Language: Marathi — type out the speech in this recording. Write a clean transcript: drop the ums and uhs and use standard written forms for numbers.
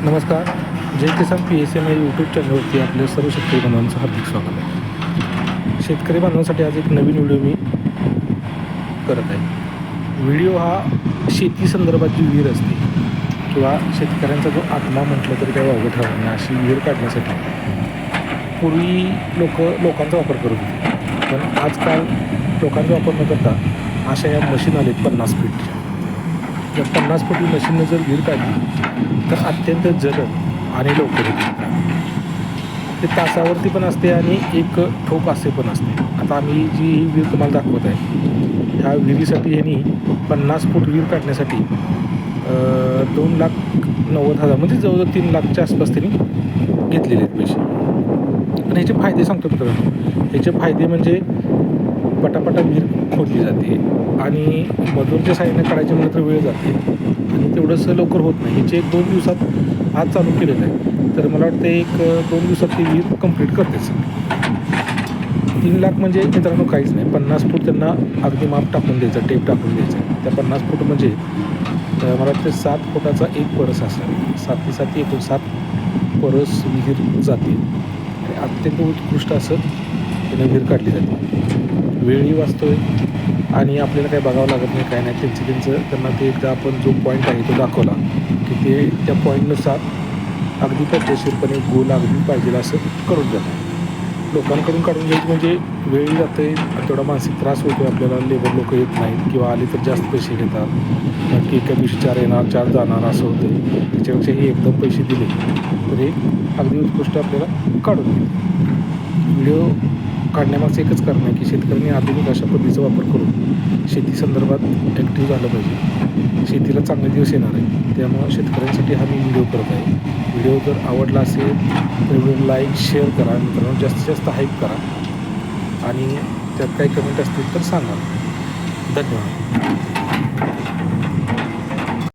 नमस्कार. जय किसान PSM या यूट्यूब चॅनलवरती आपल्या सर्व शेतकरी बांधवांचं हार्दिक स्वागत आहे. शेतकरी बांधवांसाठी आज एक नवीन व्हिडिओ मी करत आहे. व्हिडिओ हा शेती संदर्भात जी विहीर असते किंवा शेतकऱ्यांचा जो आत्मा म्हटलं तरी काही वावगं ठरणार नाही अशी विहीर काढण्यासाठी पूर्वी लोकांचा वापर करत होते, पण आजकाल लोकांचा वापर न करता अशा या मशीन आलेत 50 फीटच्या. जर 50 फुटी मशीननं जर विहीर काढली तर अत्यंत जलद आणि लवकर होते. ते तासावरती पण असते आणि एक ठोक असे पण असते. आता आम्ही जी ही विहीर तुम्हाला दाखवत आहे, ह्या विहिरीसाठी ह्यांनी 50 फूट विहीर काढण्यासाठी 2,90,000 म्हणजे जवळजवळ 3 लाखच्या आसपास त्यांनी घेतलेले आहेत पैसे. पण ह्याचे फायदे सांगतो मित्रांनो. ह्याचे फायदे म्हणजे पटापटा विहीर खोदली जाते आणि मजूरच्या साहाय्याने काढायचे म्हणलं तर वेळ जाते आणि तेवढंसं लवकर होत नाही. ह्याचे 1-2 दिवसात आज चालू केलेलं आहे, तर मला वाटतं 1-2 दिवसात ती विहीर कंप्लीट करतेच. 3 लाख म्हणजे मित्रांनो काहीच नाही. 50 फूट त्यांना अगदी माप टाकून द्यायचं, टेप टाकून द्यायचं. त्या 50 फूट म्हणजे मला वाटतं 7 फुटाचा एक परस असेल. 7 ते 7 एकूण 7 परस विहीर जाते आणि अत्यंत उत्कृष्ट असं त्याने विहीर काढली जाते. वेळही वाचतोय आणि आपल्याला काही बघावं लागत नाही, काय नाही. त्यांना ते एकदा आपण जो पॉईंट आहे तो दाखवला की ते त्या पॉईंटनुसार अगदी पद्धतशीरपणे गोल अगदी पाहिजे असं करून देतात. लोकांकडून काढून घ्यायची म्हणजे वेळही जाते आणि तेवढा मानसिक त्रास होतो आपल्याला. लेबर लोक येत नाहीत किंवा आले तर जास्त पैसे घेतात, नक्की एका दिवशी 4 येणार 4 जाणार असं होतं. त्याच्यापेक्षा हे एकदम पैसे दिले तर हे अगदी उत्कृष्ट आपल्याला काढून देईल. व्हिडिओ काढण्यामागचं एकच कारण आहे की शेतकऱ्यांनी आधुनिक अशा पद्धतीचा वापर करून शेती संदर्भात ॲक्टिव्ह झालं पाहिजे. शेतीला चांगले दिवस येणार आहे, त्यामुळं शेतकऱ्यांसाठी हा मी व्हिडिओ करत आहे. व्हिडिओ जर आवडला असेल तर व्हिडिओ लाईक शेअर करा मित्रांनो, जास्तीत जास्त हाईप करा आणि त्यात काही कमेंट असतील तर सांगा. धन्यवाद.